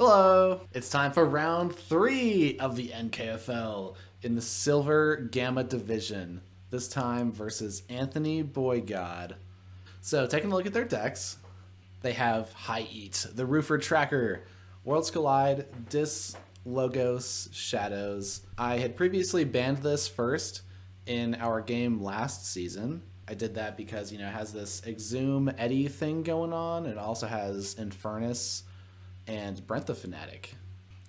Hello! It's time for round 3 of the NKFL in the Silver Gamma Division. This time versus Anthony Boygod. So, taking a look at their decks, they have High Eat, the Roofer Tracker, Worlds Collide, Dis, Logos, Shadows. I had previously banned this first in our game last season. I did that because, it has this Exhume Eddy thing going on. It also has Infernus and Brent the Fanatic.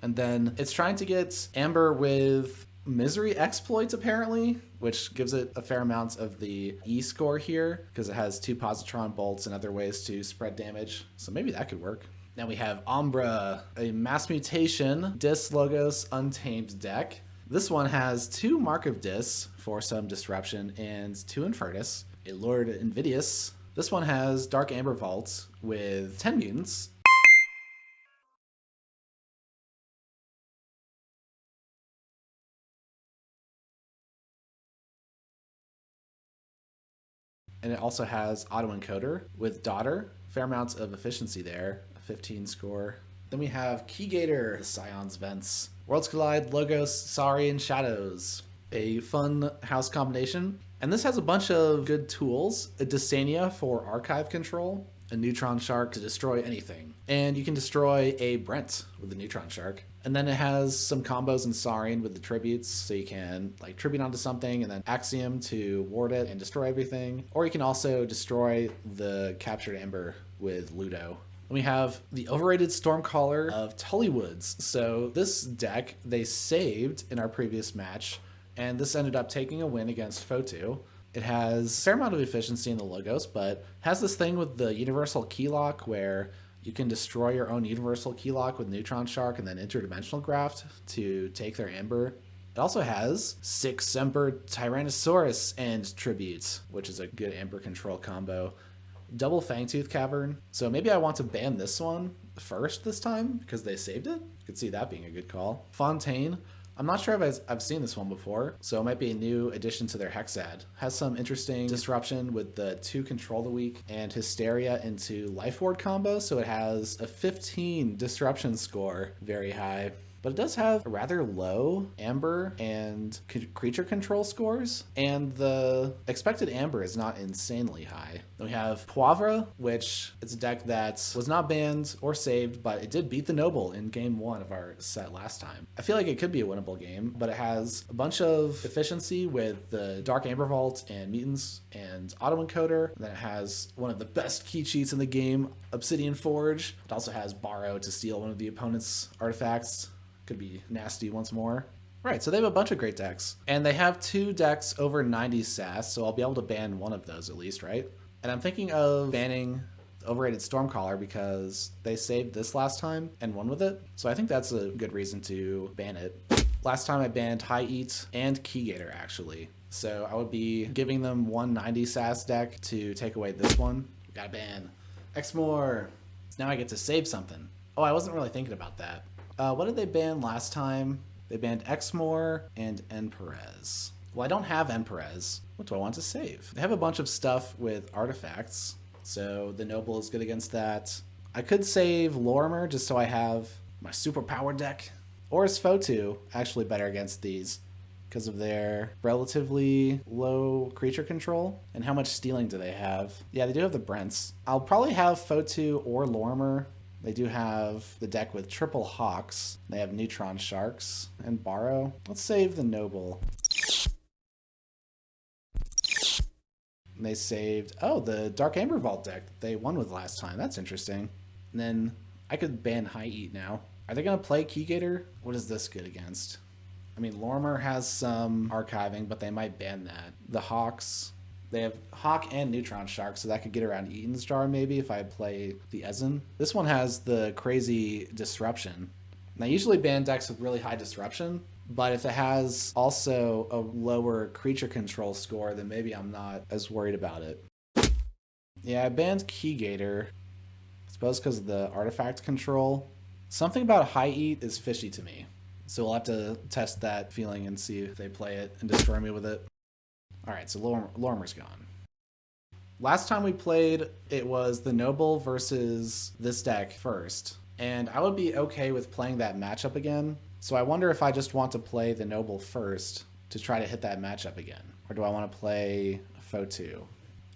And then it's trying to get Amber with Misery Exploits, apparently, which gives it a fair amount of the E score here, because it has 2 Positron Bolts and other ways to spread damage. So maybe that could work. Now we have Umbra, a Mass Mutation, Dis Logos Untamed deck. This one has 2 Mark of Dis for some disruption and 2 Infernus, a Lord Invidious. This one has Dark Amber Vault with 10 mutants. And it also has Autoencoder with Daughter, fair amounts of efficiency there, a 15 score. Then we have Keygator, Scion's Vents, Worlds Collide, Logos, Sorry, and Shadows. A fun house combination. And this has a bunch of good tools. A Dysania for archive control, a Neutron Shark to destroy anything. And you can destroy a Brent with the Neutron Shark. And then it has some combos in Saurian with the tributes, so you can tribute onto something and then Axiom to ward it and destroy everything. Or you can also destroy the captured Ember with Ludo. Then we have the overrated Stormcaller of Tullywoods. So this deck they saved in our previous match, and this ended up taking a win against Fotu. It has a fair amount of efficiency in the Logos, but has this thing with the Universal Keylock where you can destroy your own Universal Keylock with Neutron Shark and then Interdimensional Graft to take their Ember. It also has 6 Semper Tyrannosaurus and Tribute, which is a good Ember control combo. Double Fangtooth Cavern. So maybe I want to ban this one first this time because they saved it. You could see that being a good call. Fontaine. I'm not sure if I've seen this one before, so it might be a new addition to their Hexad. Has some interesting disruption with the 2 Control the Weak and Hysteria into Life Ward combo, so it has a 15 disruption score, very high. But it does have a rather low Amber and creature control scores, and the expected Amber is not insanely high. Then we have Poivre, which is a deck that was not banned or saved, but it did beat the Noble in game 1 of our set last time. I feel like it could be a winnable game, but it has a bunch of efficiency with the Dark Amber Vault and Mutants and Autoencoder. And then it has one of the best key cheats in the game, Obsidian Forge. It also has Borrow to steal one of the opponent's artifacts. Could be nasty once more. Right, so they have a bunch of great decks. And they have 2 decks over 90 SAS, so I'll be able to ban one of those at least, right? And I'm thinking of banning the overrated Stormcaller because they saved this last time and won with it. So I think that's a good reason to ban it. Last time I banned High Eat and Keygator, actually. So I would be giving them 190 SAS deck to take away this one. Gotta ban Exmoor. So now I get to save something. Oh, I wasn't really thinking about that. What did they ban last time? They banned Exmoor and Enperez. Well, I don't have Enperez. What do I want to save? They have a bunch of stuff with artifacts, so the Noble is good against that. I could save Lorimer just so I have my super power deck. Or is Fotu actually better against these because of their relatively low creature control? And how much stealing do they have? Yeah, they do have the Brents. I'll probably have Fotu or Lorimer. They do have the deck with triple Hawks. They have Neutron Sharks and Borrow. Let's save the Noble. And they saved, oh, the Dark Amber Vault deck they won with last time. That's interesting. And then I could ban High Eat now. Are they going to play Keygator? What is this good against? I mean, Lorimer has some archiving, but they might ban that. The Hawks, they have Hawk and Neutron Shark, so that could get around Eaton's Jar maybe if I play the Ezen. This one has the crazy disruption. And I usually ban decks with really high disruption, but if it has also a lower creature control score, then maybe I'm not as worried about it. Yeah, I banned Keygator. I suppose because of the artifact control. Something about High Eat is fishy to me. So we'll have to test that feeling and see if they play it and destroy me with it. Alright, so Lorimer's gone. Last time we played, it was the Noble versus this deck first. And I would be okay with playing that matchup again. So I wonder if I just want to play the Noble first to try to hit that matchup again. Or do I want to play Fotu?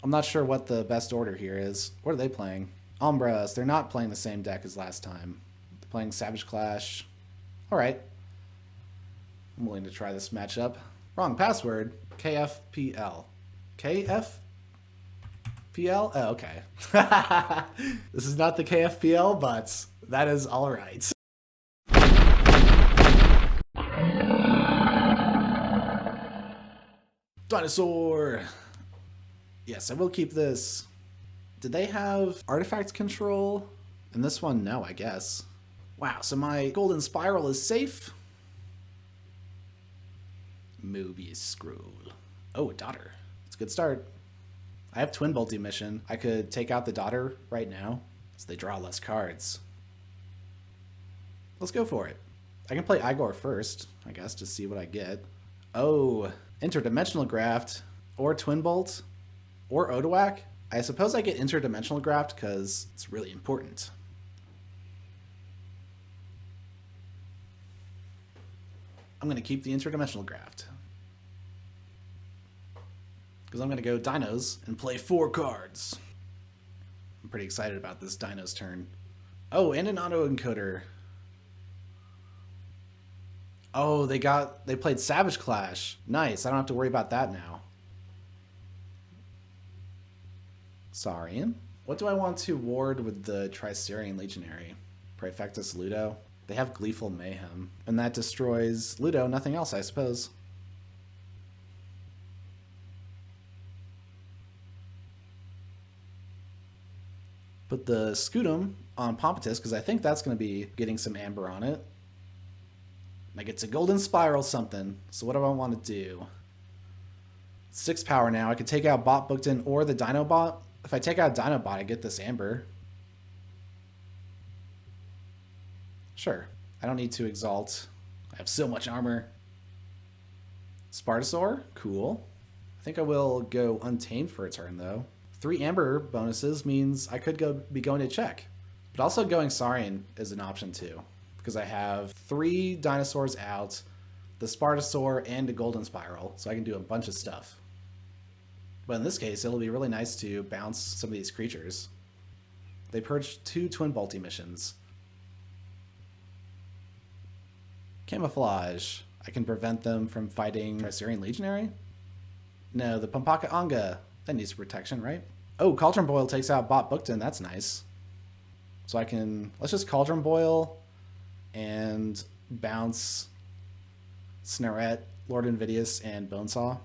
I'm not sure what the best order here is. What are they playing? Umbras. They're not playing the same deck as last time. They're playing Savage Clash. Alright. I'm willing to try this matchup. Wrong password. KFPL. KFPL? Oh, okay. This is not the KFPL, but that is alright. Dinosaur! Yes, I will keep this. Did they have artifact control? And this one, no, I guess. Wow, so my golden spiral is safe? Mobius scroll. Oh, a daughter. It's a good start. I have Twin Bolt emission. I could take out the daughter right now, so they draw less cards. Let's go for it. I can play Igor first, I guess, to see what I get. Oh, Interdimensional Graft, or Twin Bolt, or Odoak. I suppose I get Interdimensional Graft because it's really important. I'm going to keep the Interdimensional Graft. Because I'm going to go Dinos and play 4 cards. I'm pretty excited about this Dinos turn. Oh, and an autoencoder. Oh, they played Savage Clash. Nice, I don't have to worry about that now. Saurian. What do I want to ward with the Tricerian Legionary? Praefectus Ludo. They have Gleeful Mayhem. And that destroys Ludo, nothing else, I suppose. Put the Scutum on Pompatus, because I think that's going to be getting some amber on it. And I get to Golden Spiral something. So what do I want to do? 6 power now. I could take out Bot Bookton or the Dinobot. If I take out Dinobot, I get this amber. Sure. I don't need to exalt. I have so much armor. Spartosaur? Cool. I think I will go Untamed for a turn, though. 3 amber bonuses means I could be going to check. But also going Saurian is an option, too. Because I have 3 dinosaurs out, the Spartosaur, and a Golden Spiral. So I can do a bunch of stuff. But in this case, it'll be really nice to bounce some of these creatures. They purged 2 Twin Bolt emissions. Camouflage. I can prevent them from fighting Tricerian Legionary? No, the Pampaka Anga. That needs protection, right? Oh, Cauldron Boil takes out Bot Bookton. That's nice. So I can... Let's just Cauldron Boil and bounce Snarette, Lord Invidious, and Bonesaw.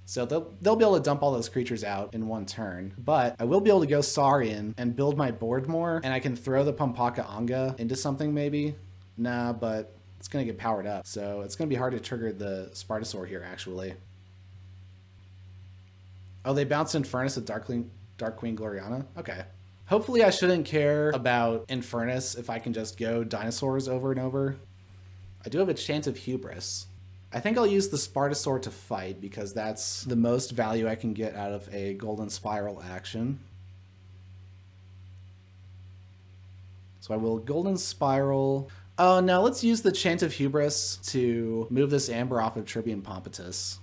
So they'll be able to dump all those creatures out in one turn. But I will be able to go Saurian and build my board more, and I can throw the Pampaka Anga into something maybe. Nah, but it's going to get powered up. So it's going to be hard to trigger the Spartosaur here, actually. Oh, they bounced Infernus with Dark Queen Gloriana? Okay. Hopefully I shouldn't care about Infernus if I can just go dinosaurs over and over. I do have a chance of Hubris. I think I'll use the Spartosaur to fight because that's the most value I can get out of a Golden Spiral action. So I will Golden Spiral. Oh no, let's use the Chant of Hubris to move this Amber off of Tribune Pompatus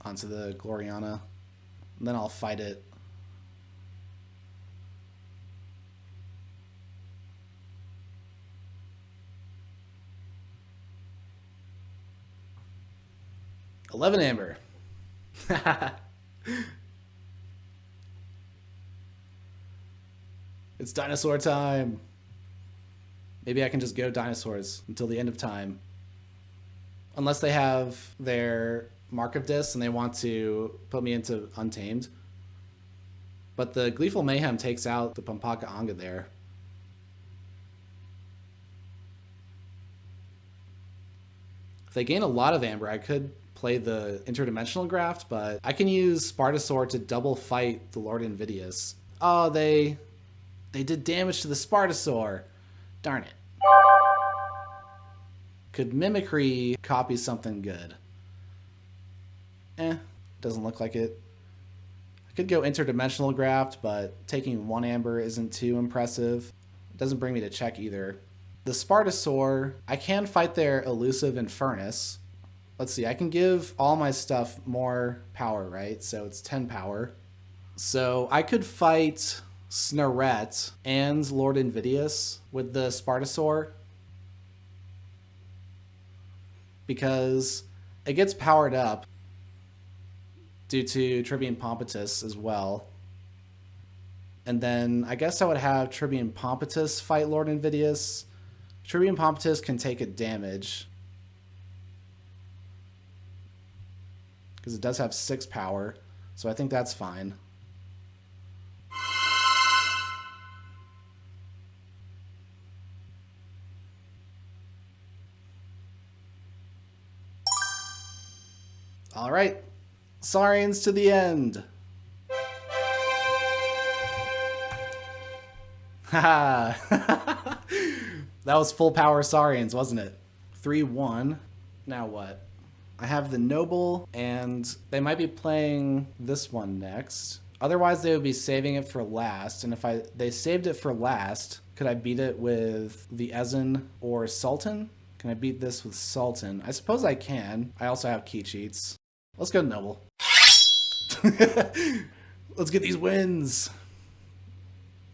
onto the Gloriana. And then I'll fight it. $11 amber. It's dinosaur time. Maybe I can just go dinosaurs until the end of time. Unless they have their Mark of Dis and they want to put me into Untamed. But the Gleeful Mayhem takes out the Pampaka Anga there. If they gain a lot of amber, I could play the Interdimensional Graft, but I can use Spartosaur to double fight the Lord Invidious. Oh, they did damage to the Spartosaur. Darn it. Could Mimicry copy something good? Doesn't look like it. I Could go interdimensional graft, but taking 1 amber isn't too impressive. It doesn't bring me to check either. The Spartosaur, I can fight their elusive Infernus. Let's see, I can give all my stuff more power, right? So it's 10 power. So I could fight Snarette and Lord Invidious with the Spartosaur, because it gets powered up due to Tribune Pompatus as well. And then I guess I would have Tribune Pompatus fight Lord Invidious. Tribune Pompatus can take a damage, because it does have 6 power, so I think that's fine. All right, Saurians to the end. Haha. That was full power Saurians, wasn't it? 3-1. Now what? I have the Noble, and they might be playing this one next. Otherwise, they would be saving it for last. And if they saved it for last, could I beat it with the Ezen or Sultan? Can I beat this with Sultan? I suppose I can. I also have key cheats. Let's go Noble. Let's get these wins.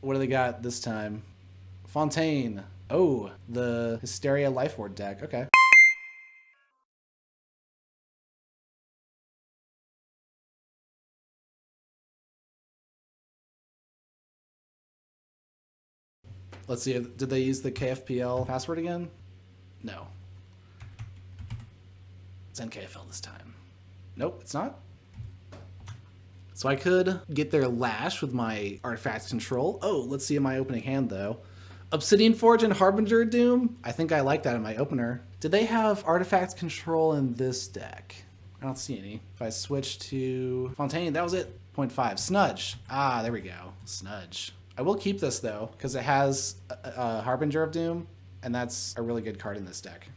What do they got this time? Fontaine. Oh, the Hysteria Life Ward deck. Okay. Let's see, did they use the KFPL password again? No. It's NKFL this time. Nope, it's not. So I could get their Lash with my Artifact Control. Oh, let's see in my opening hand though. Obsidian Forge and Harbinger of Doom? I think I like that in my opener. Did they have Artifact Control in this deck? I don't see any. If I switch to Fontaine, that was it. 0.5. Snudge. Ah, there we go. Snudge. I will keep this though, because it has a Harbinger of Doom, and that's a really good card in this deck.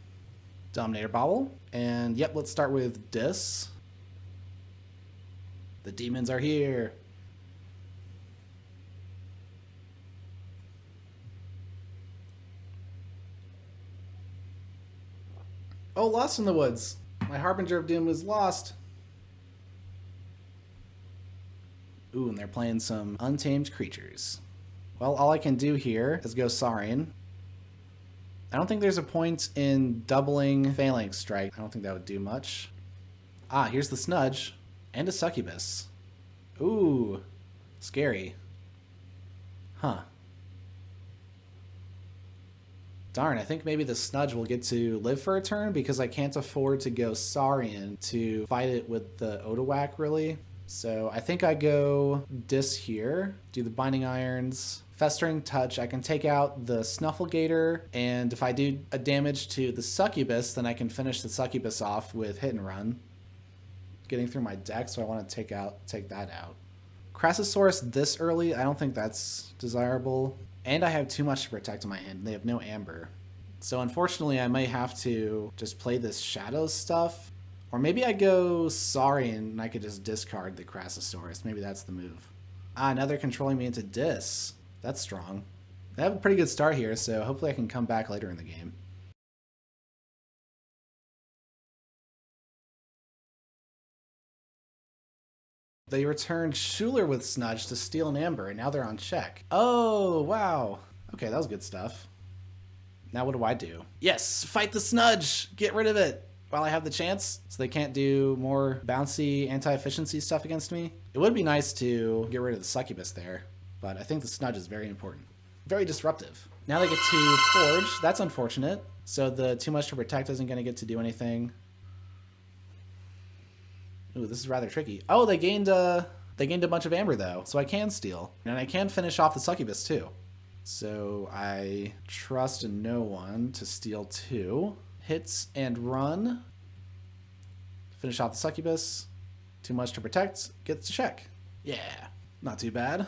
Dominator Bobble. And yep, let's start with Dis. The demons are here. Oh, Lost in the Woods. My Harbinger of Doom is lost. Ooh, and they're playing some Untamed Creatures. Well, all I can do here is go Saurian. I don't think there's a point in doubling Phalanx Strike. I don't think that would do much. Ah, here's the Snudge. And a Succubus. Ooh, scary. Huh. Darn, I think maybe the Snudge will get to live for a turn because I can't afford to go Saurian to fight it with the Odawak, really. So I think I go Dis here, do the Binding Irons, Festering Touch. I can take out the Snufflegator, and if I do a damage to the Succubus, then I can finish the Succubus off with Hit and Run. Getting through my deck, so I want to take that out. Crassosaurus this early, I don't think that's desirable. And I have too much to protect in my hand. They have no Amber. So unfortunately, I might have to just play this Shadows stuff. Or maybe I go Saurian and I could just discard the Crassosaurus. Maybe that's the move. Ah, now they're controlling me into Dis. That's strong. They have a pretty good start here, so hopefully I can come back later in the game. They returned Schuler with Snudge to steal an Amber, and now they're on check. Oh, wow. Okay, that was good stuff. Now what do I do? Yes, fight the Snudge! Get rid of it while I have the chance, so they can't do more bouncy anti-efficiency stuff against me. It would be nice to get rid of the Succubus there, but I think the Snudge is very important. Very disruptive. Now they get to Forge. That's unfortunate. So the too much to protect isn't going to get to do anything. Ooh, this is rather tricky. Oh, they gained a bunch of Amber though, so I can steal. And I can finish off the Succubus too. So I trust no one to steal 2. Hits and run. Finish off the Succubus. Too much to protect. Gets to check. Yeah, not too bad.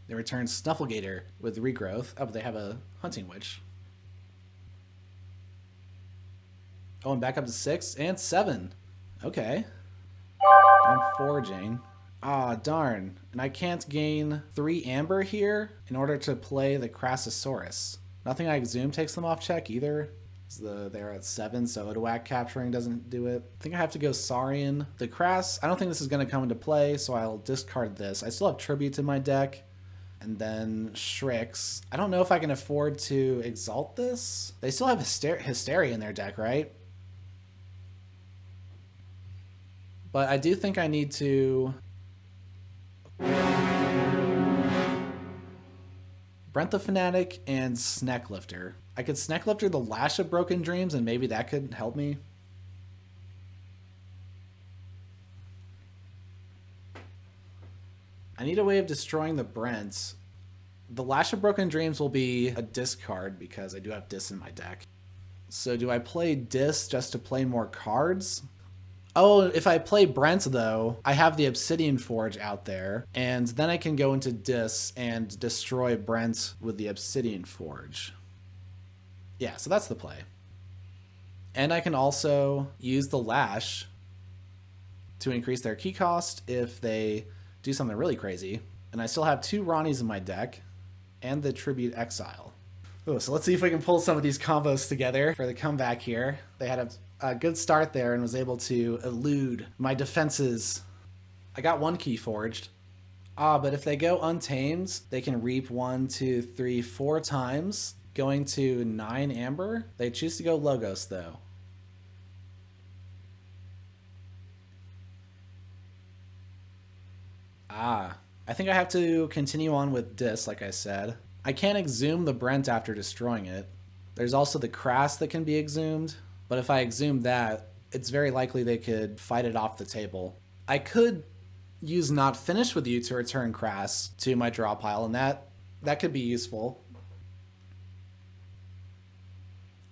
They return Snufflegator with Regrowth. Oh, but they have a Hunting Witch. Oh, and back up to 6 and 7. Okay. I'm forging. Ah, darn. And I can't gain 3 amber here in order to play the Crassosaurus. Nothing I exhume takes them off check either. They're at 7, so Odoac capturing doesn't do it. I think I have to go Saurian. The Crass, I don't think this is going to come into play, so I'll discard this. I still have Tributes in my deck. And then Shrix. I don't know if I can afford to Exalt this. They still have Hysteria in their deck, right? But I do think I need to... Brent the Fanatic and Snecklifter. I could Snecklifter the Lash of Broken Dreams and maybe that could help me. I need a way of destroying the Brents. The Lash of Broken Dreams will be a discard because I do have Dis in my deck. So do I play Dis just to play more cards? Oh, if I play Brent though, I have the Obsidian Forge out there, and then I can go into Dis and destroy Brent with the Obsidian Forge. Yeah, so that's the play. And I can also use the Lash to increase their key cost if they do something really crazy. And I still have 2 Ronnies in my deck and the Tribute Exile. Oh, so let's see if we can pull some of these combos together for the comeback here. They had a good start there and was able to elude my defenses. I got 1 KeyForged. But if they go Untamed, they can reap 1, 2, 3, 4 times, going to 9 amber. They choose to go Logos though. I think I have to continue on with Dis, like I said. I can't exhume the Brent after destroying it. There's also the Crass that can be exhumed, but if I exhume that, it's very likely they could fight it off the table. I could use Not Finish with You to return Crass to my draw pile, and that could be useful.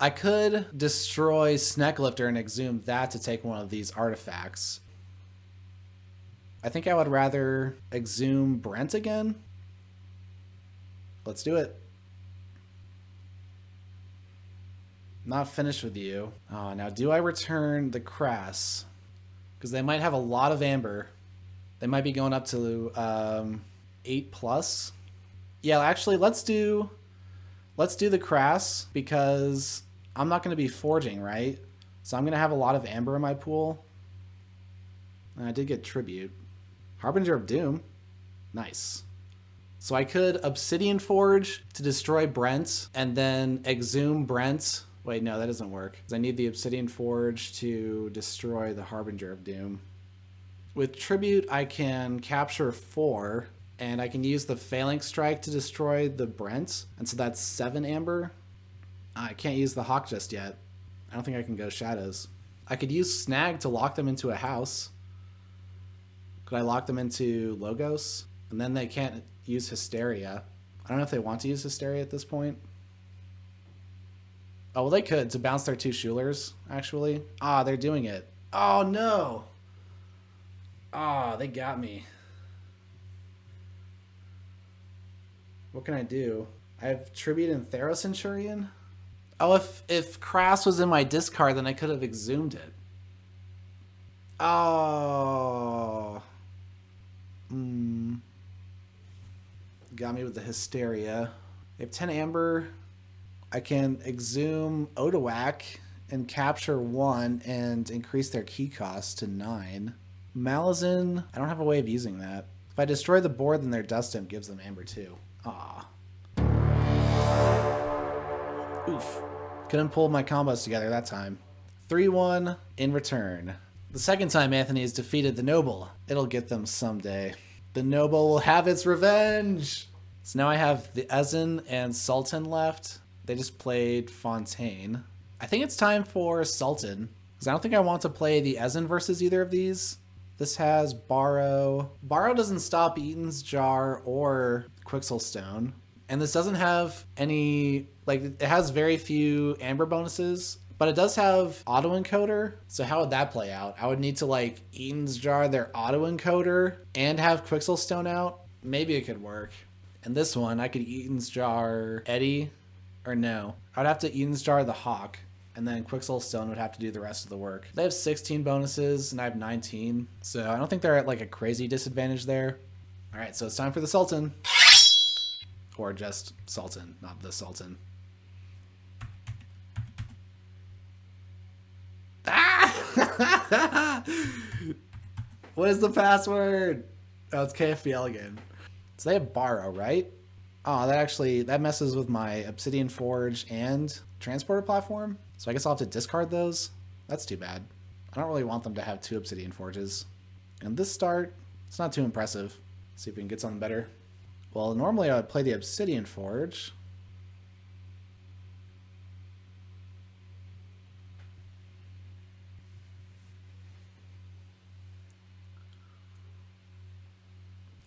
I could destroy Snecklifter and exhume that to take one of these artifacts. I think I would rather exhume Brent again. Let's do it. Not Finished with You. Now do I return the Crass? Because they might have a lot of amber. They might be going up to 8+. Yeah, actually, let's do the Crass because I'm not going to be forging, right? So I'm going to have a lot of amber in my pool. And I did get Tribute. Harbinger of Doom. Nice. So I could Obsidian Forge to destroy Brent and then exhume Brent. Wait, no, that doesn't work. Because I need the Obsidian Forge to destroy the Harbinger of Doom. With Tribute, I can capture 4, and I can use the Phalanx Strike to destroy the Brent. And so that's 7 amber. I can't use the Hawk just yet. I don't think I can go Shadows. I could use Snag to lock them into a house. Could I lock them into Logos? And then they can't use Hysteria. I don't know if they want to use Hysteria at this point. Oh, well, they could to bounce their 2 Schulers, actually. They're doing it. Oh, no. They got me. What can I do? I have Tribute and Theros Centurion. Oh, if Crass was in my discard, then I could have exhumed it. Oh. Got me with the Hysteria. They have 10 amber. I can exhume Odoac and capture 1 and increase their key cost to 9. Malazan, I don't have a way of using that. If I destroy the board, then their Dust Imp gives them amber too. Oof. Couldn't pull my combos together that time. 3-1 in return. The second time Anthony has defeated the Noble. It'll get them someday. The Noble will have its revenge! So now I have the Ezen and Sultan left. They just played Fontaine. I think it's time for Sultan, because I don't think I want to play the Ezen versus either of these. This has Borrow. Borrow doesn't stop Eaton's Jar or Quixelstone. And this doesn't have any, it has very few amber bonuses, but it does have auto-encoder. So how would that play out? I would need to Eaton's Jar their auto-encoder and have Quixelstone out. Maybe it could work. And this one, I could Eaton's Jar Eddie, or no. I would have to Eaton's Jar the Hawk. And then Quicksoul Stone would have to do the rest of the work. They have 16 bonuses, and I have 19. So I don't think they're at like a crazy disadvantage there. All right, so it's time for the Sultan. Or just Sultan, not the Sultan. Ah! What is the password? Oh, it's KFBL again. So they have Borrow, right? Oh, that messes with my Obsidian Forge and Transporter platform. So I guess I'll have to discard those. That's too bad. I don't really want them to have 2 Obsidian Forges. And this start, it's not too impressive. See if we can get something better. Well, normally I would play the Obsidian Forge.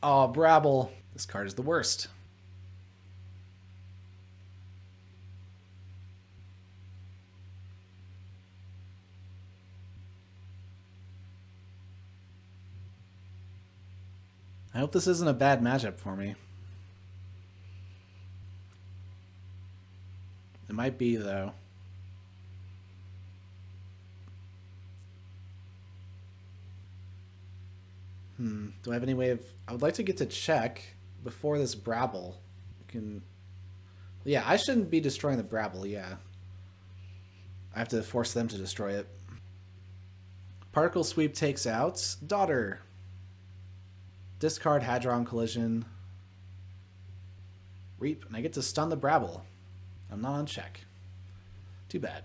Oh, Brabble. This card is the worst. I hope this isn't a bad matchup for me. It might be, though. Do I have any way of... I would like to get to check before this Brabble. Yeah, I shouldn't be destroying the Brabble, yeah. I have to force them to destroy it. Particle Sweep takes out Daughter. Discard Hadron Collision. Reap, and I get to stun the Brabble. I'm not on check. Too bad.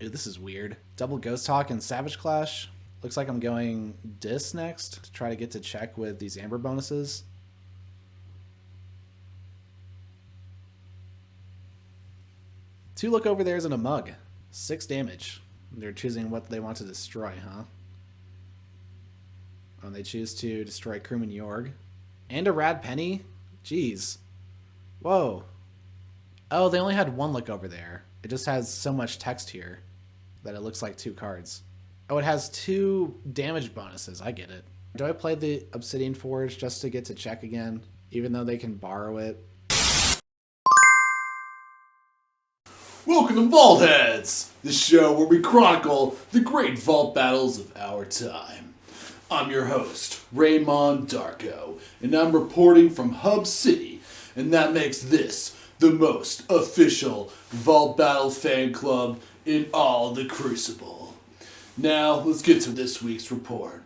Ew, this is weird. Double Ghost Hawk and Savage Clash. Looks like I'm going Dis next to try to get to check with these Amber bonuses. Two Look Over There's in a mug. 6 damage. They're choosing what they want to destroy, huh? Oh, they choose to destroy Crewman Yorg. And a Rad Penny? Jeez. Whoa. Oh, they only had 1 Look Over There. It just has so much text here that it looks like 2 cards. Oh, it has 2 damage bonuses. I get it. Do I play the Obsidian Forge just to get to check again, even though they can borrow it? Welcome to VAULTHEADS, the show where we chronicle the great vault battles of our time. I'm your host, Raymond Darko, and I'm reporting from Hub City, and that makes this the most official Vault Battle fan club in all the Crucible. Now, let's get to this week's report.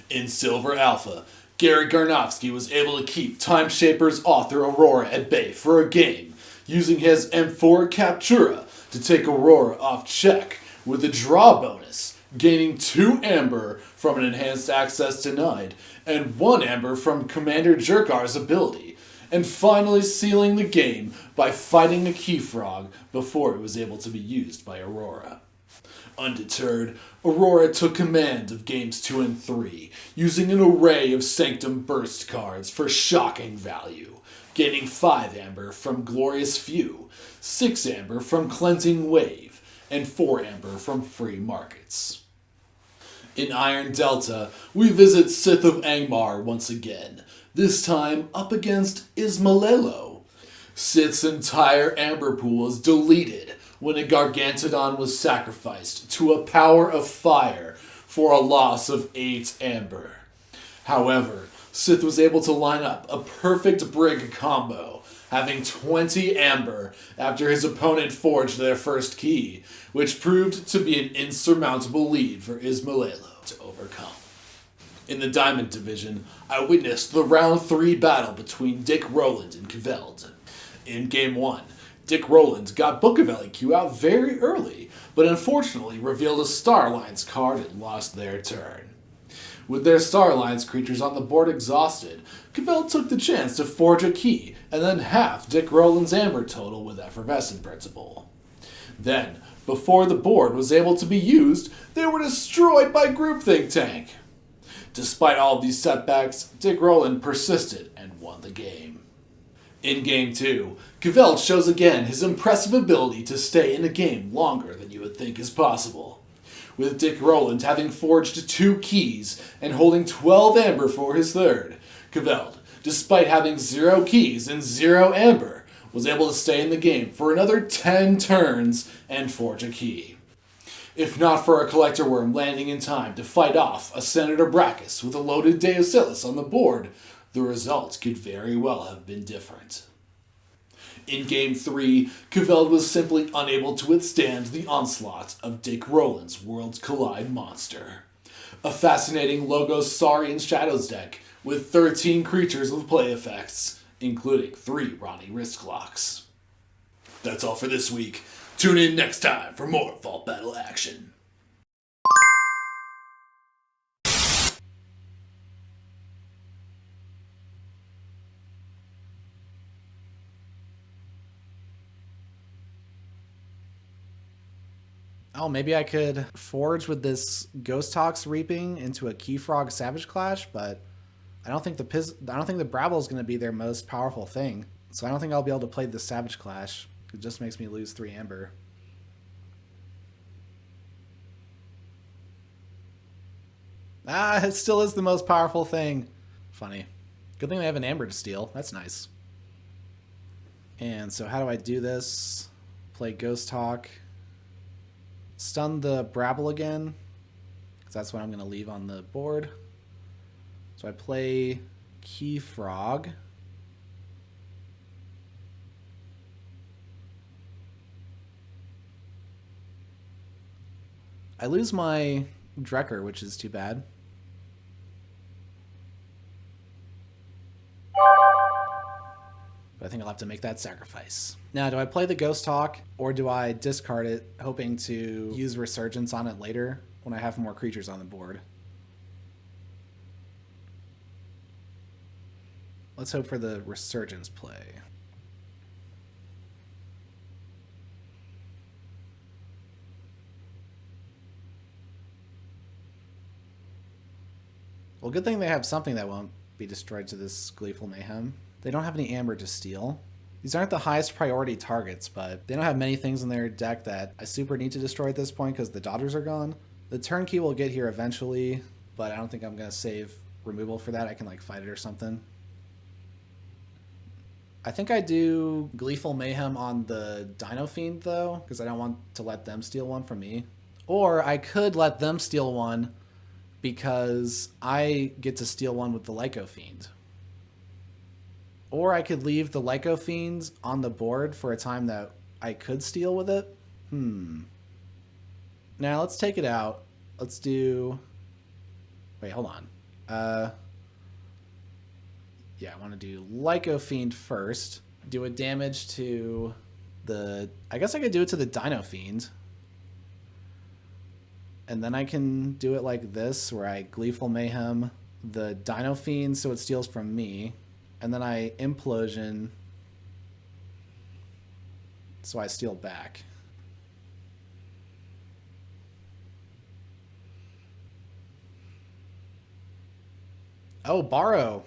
In Silver Alpha, Gary Garnofsky was able to keep Time Shaper's author Aurora at bay for a game, using his M4 Captura to take Aurora off check with a draw bonus, gaining 2 Amber from an Enhanced Access Denied and 1 Amber from Commander Jerkar's ability, and finally sealing the game by fighting a KeyFrog before it was able to be used by Aurora. Undeterred, Aurora took command of games 2 and 3, using an array of Sanctum Burst cards for shocking value, gaining 5 Amber from Glorious Few, 6 Amber from Cleansing Wave, and 4 Amber from Free Markets. In Iron Delta, we visit Sith of Angmar once again, this time up against Ismalelo. Sith's entire Amber pool is deleted when a Gargantodon was sacrificed to a Power of Fire for a loss of 8 Amber. However, Sith was able to line up a perfect Brig combo, having 20 Amber after his opponent forged their first key, which proved to be an insurmountable lead for Ismalelo to overcome. In the Diamond Division, I witnessed the round 3 battle between Dick Rowland and Kveld. In Game 1, Dick Rowland got Book of LEQ out very early, but unfortunately revealed a Starlines card and lost their turn. With their Starlines creatures on the board exhausted, Kveld took the chance to forge a key and then half Dick Rowland's Amber total with Effervescent Principle. Then, before the board was able to be used, they were destroyed by Groupthink Tank. Despite all of these setbacks, Dick Rowland persisted and won the game. In Game 2, Kveld shows again his impressive ability to stay in a game longer than you would think is possible. With Dick Rowland having forged 2 keys and holding 12 Amber for his third, Kveld, despite having 0 keys and 0 Amber, was able to stay in the game for another 10 turns and forge a key. If not for a Collector Worm landing in time to fight off a Senator Brachus with a loaded Deocelis on the board, the result could very well have been different. In Game 3, Caveld was simply unable to withstand the onslaught of Dick Rowland's Worlds Collide monster. A fascinating Logos Saurian Shadows deck with 13 creatures with play effects, including 3 Ronnie Wristlocks. That's all for this week. Tune in next time for more Vault Battle action. Oh, maybe I could forge with this Ghost Hawk's Reaping into a KeyFrog Savage Clash, but I don't think the Brabble is going to be their most powerful thing. So I don't think I'll be able to play the Savage Clash. It just makes me lose 3 Amber. Ah, it still is the most powerful thing. Funny. Good thing they have an Amber to steal. That's nice. And so how do I do this? Play Ghost Hawk. Stun the Brabble again, because that's what I'm going to leave on the board. So I play KeyFrog. I lose my Drekker, which is too bad. But I think I'll have to make that sacrifice. Now, do I play the Ghost Hawk, or do I discard it, hoping to use Resurgence on it later when I have more creatures on the board? Let's hope for the Resurgence play. Well, good thing they have something that won't be destroyed to this Gleeful Mayhem. They don't have any Amber to steal. These aren't the highest priority targets, but they don't have many things in their deck that I super need to destroy at this point because the Daughters are gone. The Turnkey will get here eventually, but I don't think I'm going to save removal for that. I can like fight it or something. I think I do Gleeful Mayhem on the Dino Fiend though, because I don't want to let them steal one from me. Or I could let them steal one because I get to steal one with the Lyco Fiend. Or I could leave the Lyco Fiends on the board for a time that I could steal with it. Now let's take it out. Let's do... Wait, hold on. Yeah, I want to do Lyco Fiend first. Do a damage to the... I guess I could do it to the Dino Fiend. And then I can do it like this, where I Gleeful Mayhem the Dino Fiend so it steals from me. And then I Implosion so I steal back. Oh, Borrow.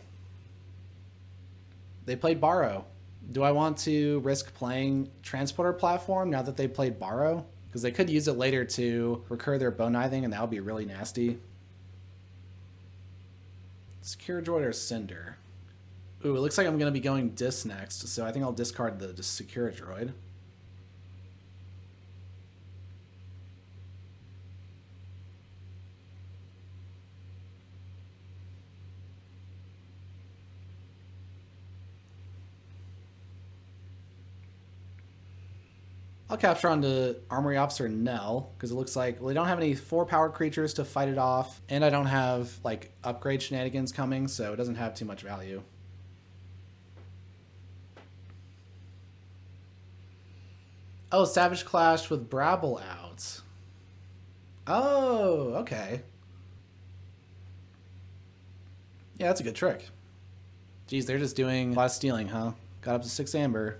They played Borrow. Do I want to risk playing Transporter Platform now that they played Borrow? Because they could use it later to recur their Bone Knithing, and that would be really nasty. Secure Droid or Cinder? Ooh, it looks like I'm going to be going Dis next, so I think I'll discard the Secure Droid. I'll capture onto Armory Officer Nell, because it looks like, well, they don't have any 4-power creatures to fight it off, and I don't have, like, upgrade shenanigans coming, so it doesn't have too much value. Oh, Savage Clash with Brabble out. Oh, okay. Yeah, that's a good trick. Geez, they're just doing a lot of stealing, huh? Got up to 6 Amber.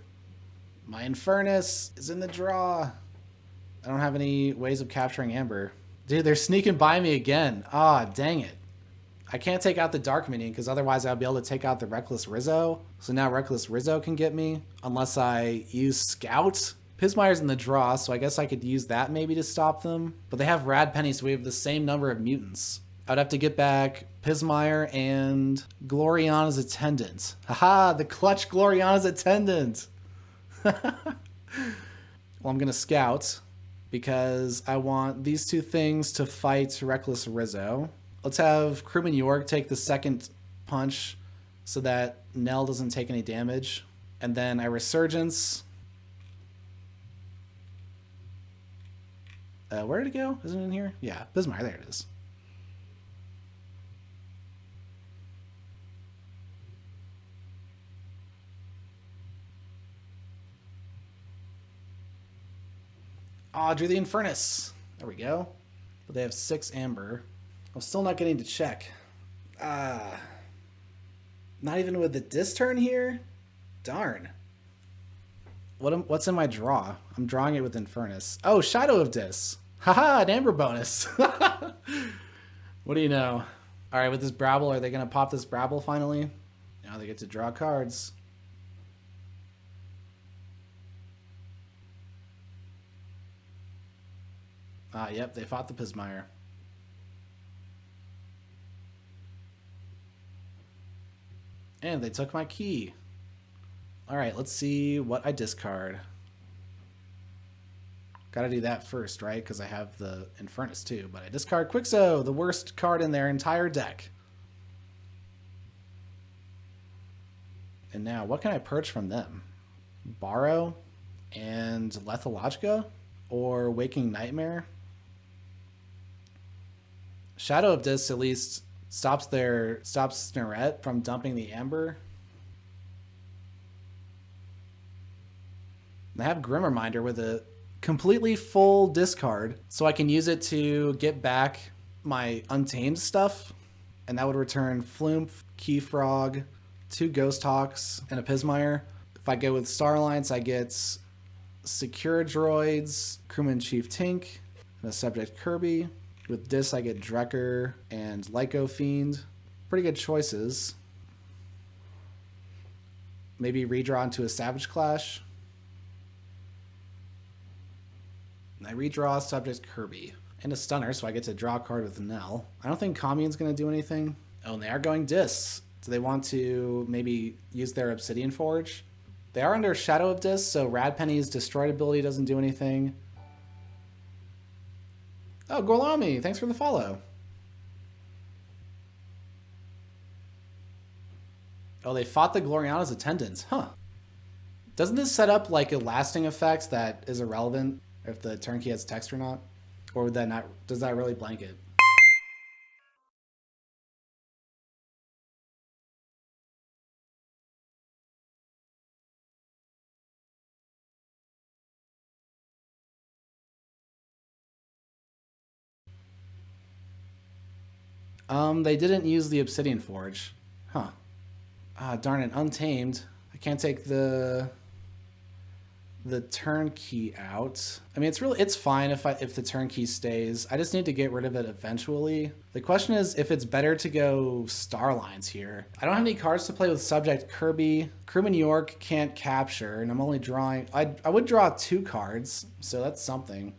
My Infernus is in the draw. I don't have any ways of capturing Amber. Dude, they're sneaking by me again. Ah, dang it. I can't take out the Dark Minion because otherwise I'll be able to take out the Reckless Rizzo. So now Reckless Rizzo can get me unless I use Scout. Pismire's in the draw, so I guess I could use that maybe to stop them. But they have Rad Penny, so we have the same number of mutants. I'd have to get back Pismire and Gloriana's Attendant. Haha, the clutch Gloriana's Attendant. Well, I'm going to Scout. because I want these two things to fight Reckless Rizzo. Let's have Crewman York take the second punch so that Nell doesn't take any damage. And then I Resurgence. Where did it go? Isn't it in here? Yeah, Bismarck. There it is. Aw, drew the Infernus. There we go. But they have 6 Amber. I'm still not getting to check. Not even with the Dis turn here? Darn. What's in my draw? I'm drawing it with Infernus. Oh, Shadow of Dis. Haha, an Amber bonus. What do you know? All right, with this Brabble, are they going to pop this Brabble finally? Now they get to draw cards. Yep, they fought the Pismire. And they took my key. All right, let's see what I discard. Gotta do that first, right? Because I have the Infernus too. But I discard Quixo, the worst card in their entire deck. And now, what can I purge from them? Borrow and Lethalogica? Or Waking Nightmare? Shadow of Dis at least stops Snerette from dumping the Amber. And I have Grim Reminder with a completely full discard, so I can use it to get back my Untamed stuff. And that would return Floomf, KeyFrog, 2 Ghost Hawks, and a Pismire. If I go with Star Alliance, I get Secure Droids, Crewman Chief Tink, and a Subject Kirby. With Dis, I get Drekker and Lyco Fiend. Pretty good choices. Maybe redraw into a Savage Clash. And I redraw Subject Kirby. And a Stunner, so I get to draw a card with Nell. I don't think Commune's going to do anything. Oh, and they are going Dis. Do they want to maybe use their Obsidian Forge? They are under Shadow of Dis, so Radpenny's Destroyed ability doesn't do anything. Oh, Gorlami, thanks for the follow. Oh, they fought the Gloriana's Attendants. Huh. Doesn't this set up like a lasting effect that is irrelevant if the turnkey has text or not? Or would that not, does that really blanket? They didn't use the Obsidian Forge. Huh. Ah, darn it, Untamed. I can't take the turnkey out. I mean, it's fine if the turnkey stays. I just need to get rid of it eventually. The question is if it's better to go Starlines here. I don't have any cards to play with Subject Kirby. Crewman York can't capture, and I'm only drawing... I would draw 2 cards, so that's something.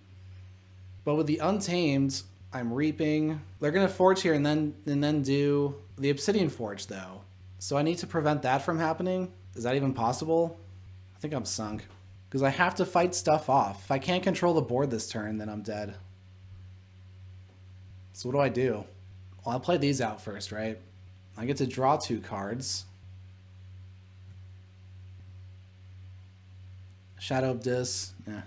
But with the Untamed, I'm reaping. They're gonna forge here and then do the Obsidian Forge though. So I need to prevent that from happening. Is that even possible? I think I'm sunk. Because I have to fight stuff off. If I can't control the board this turn, then I'm dead. So what do I do? Well, I'll play these out first, right? I get to draw 2 cards. Shadow of Dis. Yeah.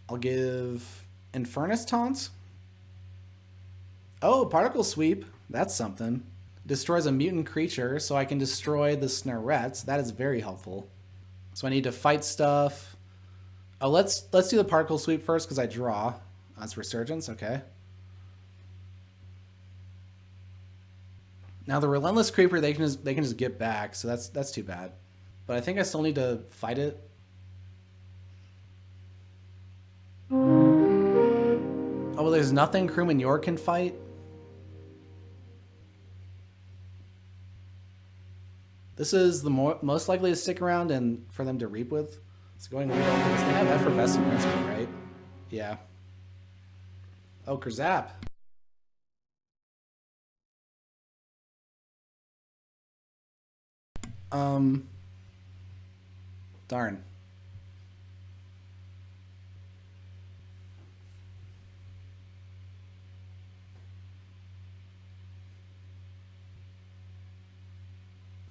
I'll give Infernus Taunt. Oh, Particle Sweep. That's something. Destroys a mutant creature, so I can destroy the Snerets. That is very helpful. So I need to fight stuff. Oh, let's do the Particle Sweep first because I draw. That's Resurgence, okay. Now the Relentless Creeper, they can just get back, so that's too bad. But I think I still need to fight it. Oh, well, there's nothing Crewman York can fight? This is the most likely to stick around and for them to reap with. It's going to read all this. They have Effervescent Principle, right? Yeah. Oh, Kerzap. Darn.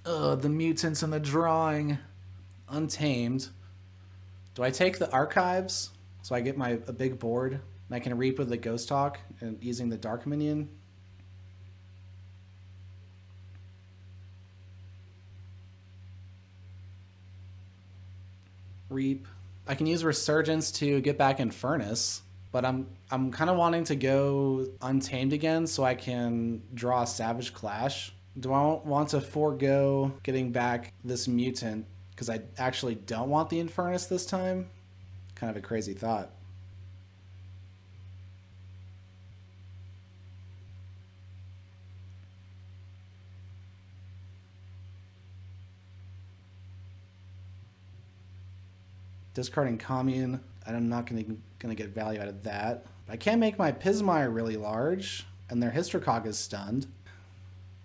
Ugh, the mutants in the drawing. Untamed. Do I take the archives so I get a big board and I can reap with the Ghost Talk and using the Dark Minion? Reap. I can use Resurgence to get back in Furnace, but I'm kind of wanting to go Untamed again so I can draw a Savage Clash. Do I want to forego getting back this mutant because I actually don't want the Infernus this time? Kind of a crazy thought. Discarding Commune, I'm not gonna get value out of that. I can make my Pismire really large, and their Hystercog is stunned.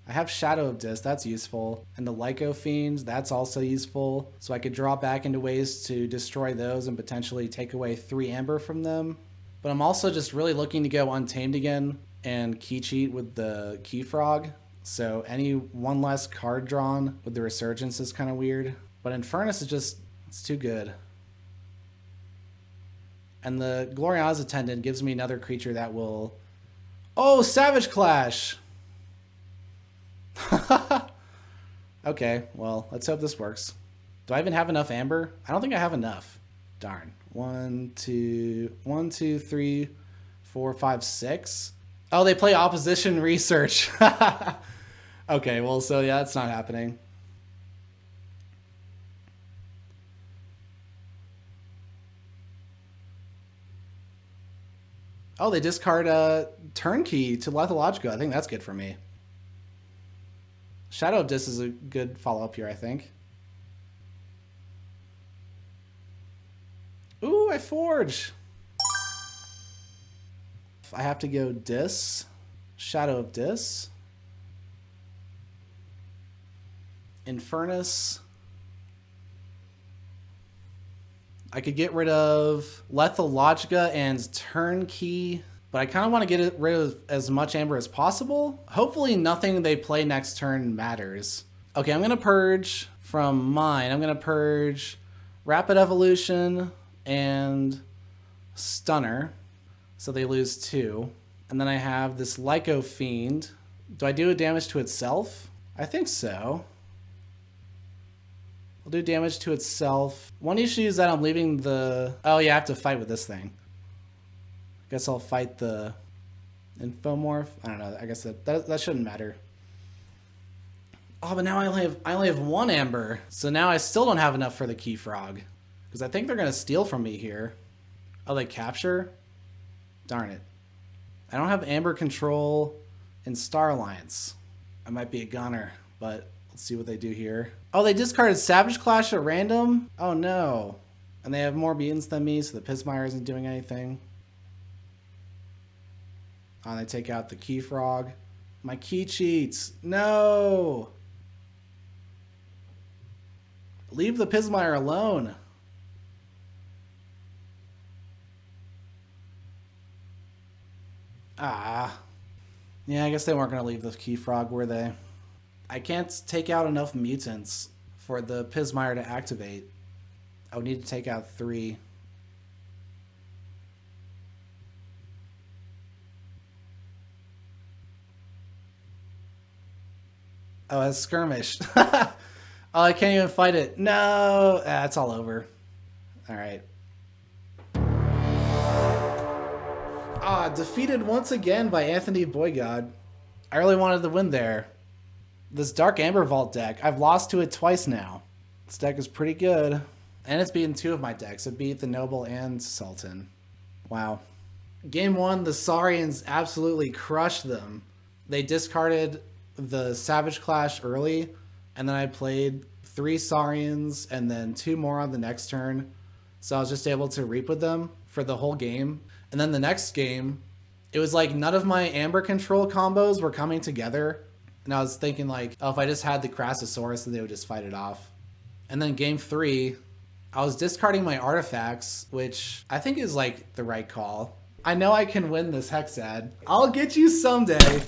I have Shadow of Dis, that's useful. And the Lyco Fiend, that's also useful. So I could draw back into ways to destroy those and potentially take away 3 Amber from them. But I'm also just really looking to go Untamed again and key cheat with the Key Frog. So any one less card drawn with the Resurgence is kind of weird. But Infernus is just, it's too good. And the Gloriana's Attendant gives me another creature that will... Oh, Savage Clash! Okay, well, let's hope this works. Do I even have enough Amber? I don't think I have enough. Darn. 1, 2, 3, 4, 5, 6. Oh, they play Opposition Research. Okay, well, so yeah, that's not happening. Oh, they discard Turnkey to Lethologica. I think that's good for me. Shadow of Dis is a good follow-up here, I think. Ooh, I forge! I have to go Dis, Shadow of Dis, Infernus. I could get rid of Lethologica and Turnkey, but I kind of want to get rid of as much Amber as possible. Hopefully nothing they play next turn matters. Okay, I'm going to purge from mine. I'm going to purge Rapid Evolution and Stunner, so they lose 2. And then I have this Lyco Fiend. Do I do a damage to itself? I think so. I'll do damage to itself. One issue is that I'm leaving the... Oh yeah, I have to fight with this thing. I guess I'll fight the Infomorph. I don't know. I guess that shouldn't matter. Oh, but now I only have 1 Amber. So now I still don't have enough for the Key Frog. Because I think they're going to steal from me here. Oh, they capture? Darn it. I don't have Amber Control in Star Alliance. I might be a gunner, but let's see what they do here. Oh, they discarded Savage Clash at random? Oh no. And they have more mutants than me, so the Pismire isn't doing anything. Oh, they take out the Key Frog. My key cheats. No! Leave the Pismire alone. Ah. Yeah, I guess they weren't going to leave the Key Frog, were they? I can't take out enough mutants for the Pismire to activate. I would need to take out 3. Oh, it's skirmish. Oh, I can't even fight it. No! Ah, it's all over. Alright. Ah, defeated once again by Anthony Boygod. I really wanted to win there. This Dark Amber Vault deck, I've lost to it twice now. This deck is pretty good. And it's beaten 2 of my decks. It beat the Noble and Sultan. Wow. Game 1, the Saurians absolutely crushed them. They discarded the Savage Clash early, and then I played 3 Saurians and then 2 more on the next turn. So I was just able to reap with them for the whole game. And then the next game, it was like none of my Amber Control combos were coming together. And I was thinking like, oh, if I just had the Crassosaurus, then they would just fight it off. And then game 3, I was discarding my artifacts, which I think is like the right call. I know I can win this Hexad. I'll get you someday.